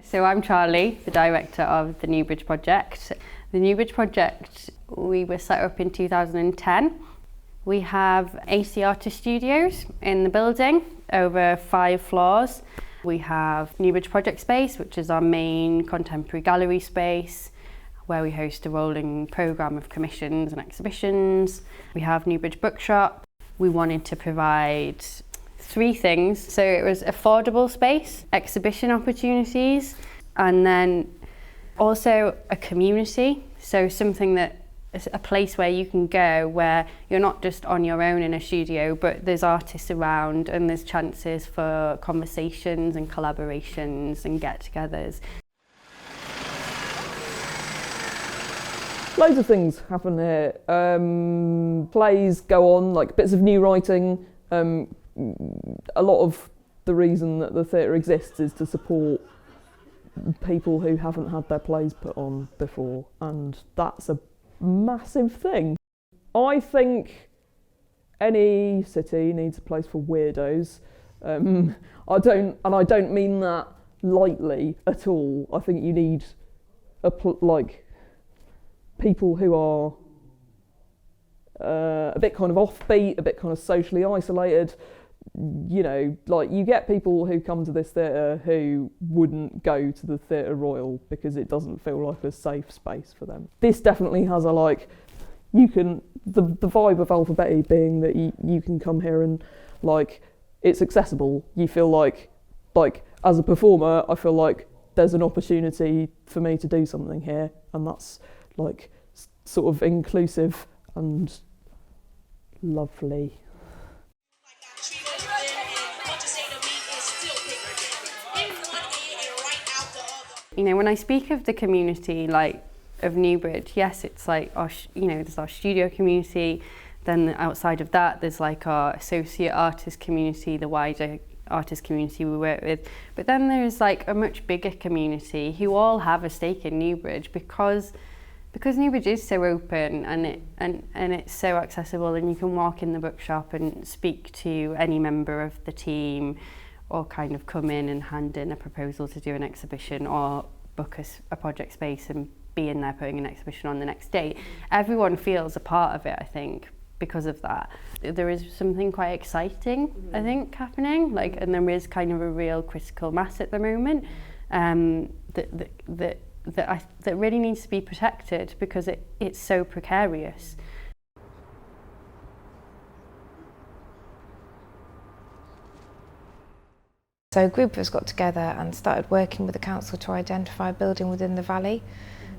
So I'm Charlie, the director of the Newbridge Project. The Newbridge Project, we were set up in 2010. We have AC Artist Studios in the building, over 5 floors. We have Newbridge Project Space, which is our main contemporary gallery space, where we host a rolling programme of commissions and exhibitions. We have Newbridge Bookshop. We wanted to provide 3 things. So it was affordable space, exhibition opportunities, and then also a community. So something that is a place where you can go where you're not just on your own in a studio, but there's artists around and there's chances for conversations and collaborations and get-togethers. Loads of things happen here. Plays go on, like bits of new writing. A lot of the reason that the theatre exists is to support people who haven't had their plays put on before, and that's a massive thing. I think any city needs a place for weirdos. I don't mean that lightly at all. I think you need people who are a bit kind of offbeat, a bit kind of socially isolated. You know, like you get people who come to this theatre who wouldn't go to the Theatre Royal because it doesn't feel like a safe space for them. This definitely has a the vibe of Alpha Betty being that you can come here and it's accessible. You feel like as a performer, I feel like there's an opportunity for me to do something here, and that's sort of inclusive and lovely. You know, when I speak of the community of Newbridge, yes, it's there's our studio community. Then outside of that, there's our associate artist community, the wider artist community we work with. But then there's a much bigger community who all have a stake in Newbridge because Newbridge is so open and it's so accessible, and you can walk in the bookshop and speak to any member of the team, or kind of come in and hand in a proposal to do an exhibition, or book a project space and be in there putting an exhibition on the next day. Everyone feels a part of it, I think, because of that. There is something quite exciting, I think, happening, and there is kind of a real critical mass at the moment that really needs to be protected because it's so precarious. So a group of us got together and started working with the council to identify a building within the valley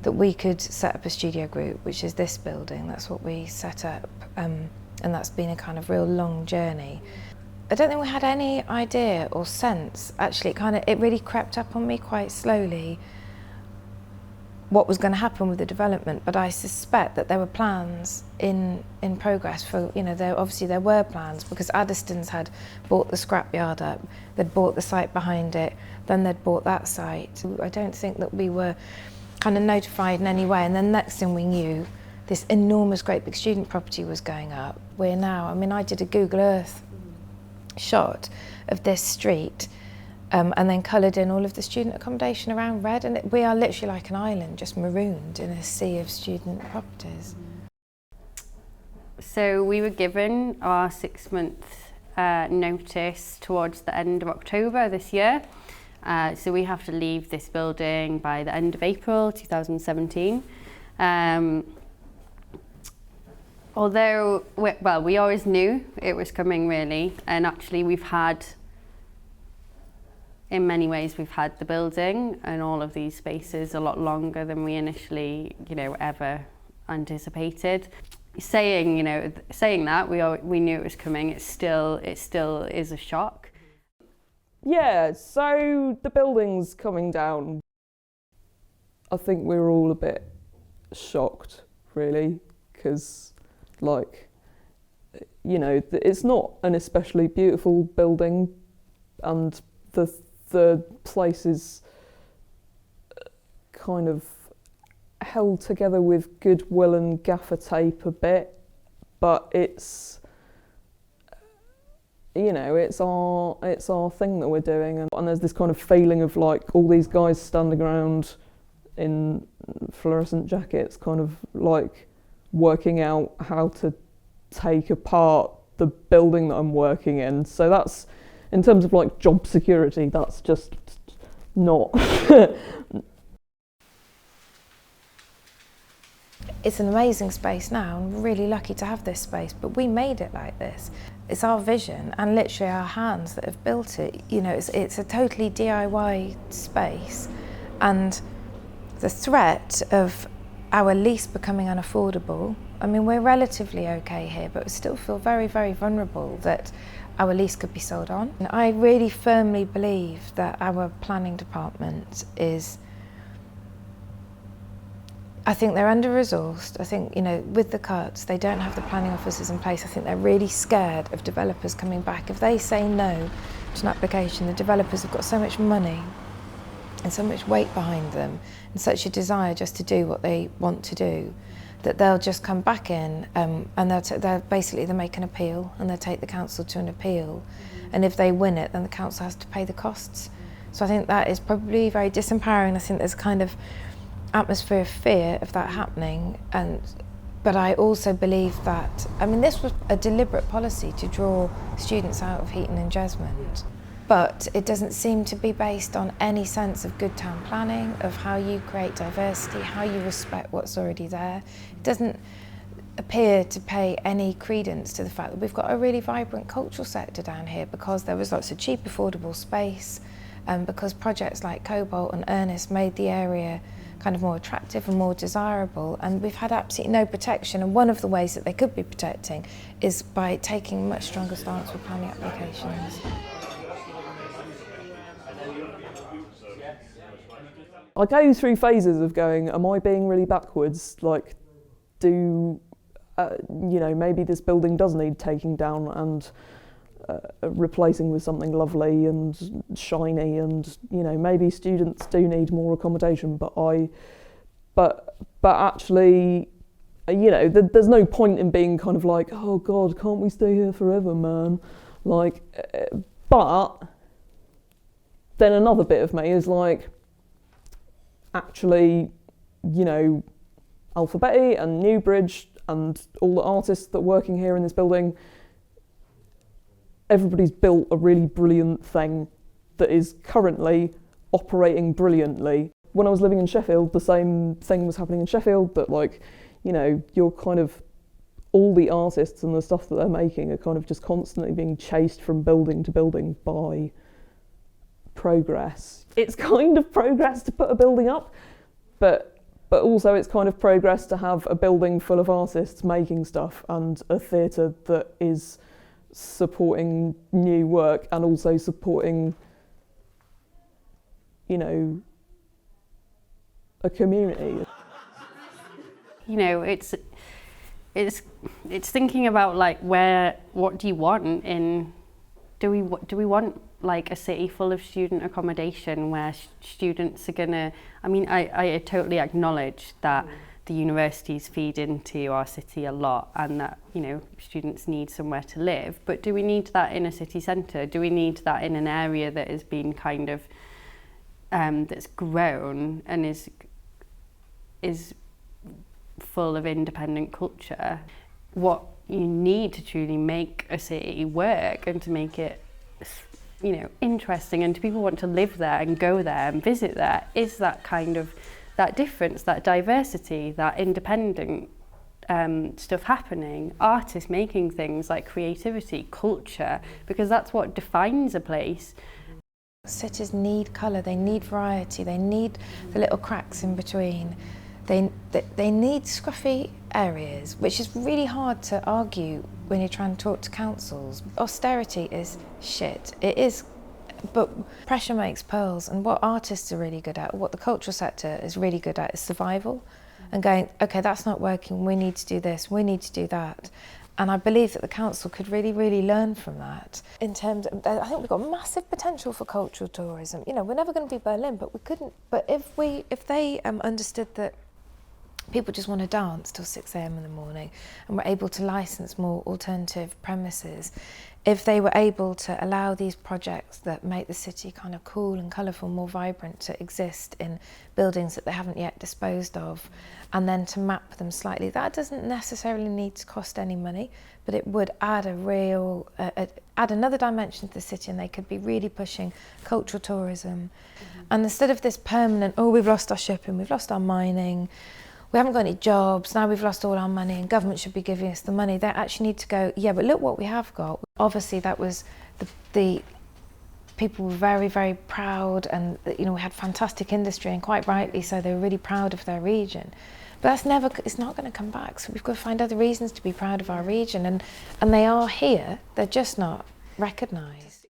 that we could set up a studio group, which is this building. That's what we set up, and that's been a kind of real long journey. I don't think we had any idea or sense, actually. It really crept up on me quite slowly what was going to happen with the development, but I suspect that there were plans in progress for, there were plans, because Addiston's had bought the scrapyard up, they'd bought the site behind it, then they'd bought that site. I don't think that we were kind of notified in any way, and then next thing we knew, this enormous great big student property was going up. We're now, I did a Google Earth shot of this street, and then coloured in all of the student accommodation around red, and we are literally like an island, just marooned in a sea of student properties. So we were given our 6-month notice towards the end of October this year. So we have to leave this building by the end of April 2017. Although, we always knew it was coming, really, and actually in many ways, we've had the building and all of these spaces a lot longer than we initially, ever anticipated. Saying that we knew it was coming, it still is a shock. Yeah, so the building's coming down. I think we were all a bit shocked, really, because, it's not an especially beautiful building, and the place is kind of held together with goodwill and gaffer tape a bit, but it's you know, it's our thing that we're doing, and there's this kind of feeling of like all these guys standing around in fluorescent jackets, kind of like working out how to take apart the building that I'm working in. So that's, in terms of like job security, that's just not. It's an amazing space now, and we're really lucky to have this space, but we made it like this. It's our vision and literally our hands that have built it. You know, it's a totally DIY space, and the threat of our lease becoming unaffordable, I mean, we're relatively okay here, but we still feel very, very vulnerable that our lease could be sold on. And I really firmly believe that our planning department is, I think they're under-resourced. I think, you know, with the cuts, they don't have the planning officers in place. I think they're really scared of developers coming back. If they say no to an application, the developers have got so much money and so much weight behind them and such a desire just to do what they want to do, that they'll just come back in and they'll basically make an appeal, and they'll take the council to an appeal. And if they win it, then the council has to pay the costs. So I think that is probably very disempowering. I think there's kind of atmosphere of fear of that happening, but I also believe that, I mean, this was a deliberate policy to draw students out of Heaton and Jesmond, but it doesn't seem to be based on any sense of good town planning, of how you create diversity, how you respect what's already there. It doesn't appear to pay any credence to the fact that we've got a really vibrant cultural sector down here, because there was lots of cheap, affordable space, because projects like Cobalt and Ernest made the area kind of more attractive and more desirable, and we've had absolutely no protection. And one of the ways that they could be protecting is by taking a much stronger stance with planning applications. I go through phases of going, am I being really backwards? Like, you know, maybe this building does need taking down and replacing with something lovely and shiny, and you know, maybe students do need more accommodation, but actually, you know, there's no point in being kind of like, oh God, can't we stay here forever, man? Like, but then another bit of me is like, actually, you know, Alpha Betty and Newbridge and all the artists that are working here in this building, everybody's built a really brilliant thing that is currently operating brilliantly. When I was living in Sheffield, the same thing was happening in Sheffield, that like, you know, you're kind of, all the artists and the stuff that they're making are kind of just constantly being chased from building to building by progress. It's kind of progress to put a building up, but also it's kind of progress to have a building full of artists making stuff and a theatre that is supporting new work and also supporting, you know, a community. You know, it's thinking about like what do you want in, do we want like a city full of student accommodation where students are gonna, I mean, I totally acknowledge that the universities feed into our city a lot, and that, you know, students need somewhere to live, but do we need that in a city centre? Do we need that in an area that has been kind of that's grown and is full of independent culture? What you need to truly make a city work and to make it, you know, interesting and people want to live there and go there and visit there is that kind of, that difference, that diversity, that independent stuff happening, artists making things, like creativity, culture, because that's what defines a place. Cities need colour, they need variety, they need the little cracks in between. They need scruffy areas, which is really hard to argue when you're trying to talk to councils. Austerity is shit. It is, but pressure makes pearls, and what artists are really good at, what the cultural sector is really good at, is survival and going, okay, that's not working, we need to do this, we need to do that. And I believe that the council could really, really learn from that. In terms of, I think we've got massive potential for cultural tourism. You know, we're never going to be Berlin, but we couldn't. But if they understood that people just want to dance till 6 a.m. in the morning, and we're able to license more alternative premises. If they were able to allow these projects that make the city kind of cool and colourful, more vibrant, to exist in buildings that they haven't yet disposed of, and then to map them slightly, that doesn't necessarily need to cost any money, but it would add add another dimension to the city, and they could be really pushing cultural tourism. And instead of this permanent, oh, we've lost our shipping, we've lost our mining, we haven't got any jobs, now we've lost all our money and government should be giving us the money, they actually need to go, yeah, but look what we have got. Obviously that was the people were very, very proud, and you know, we had fantastic industry, and quite rightly so, they were really proud of their region. But it's not going to come back, so we've got to find other reasons to be proud of our region, and they are here, they're just not recognised.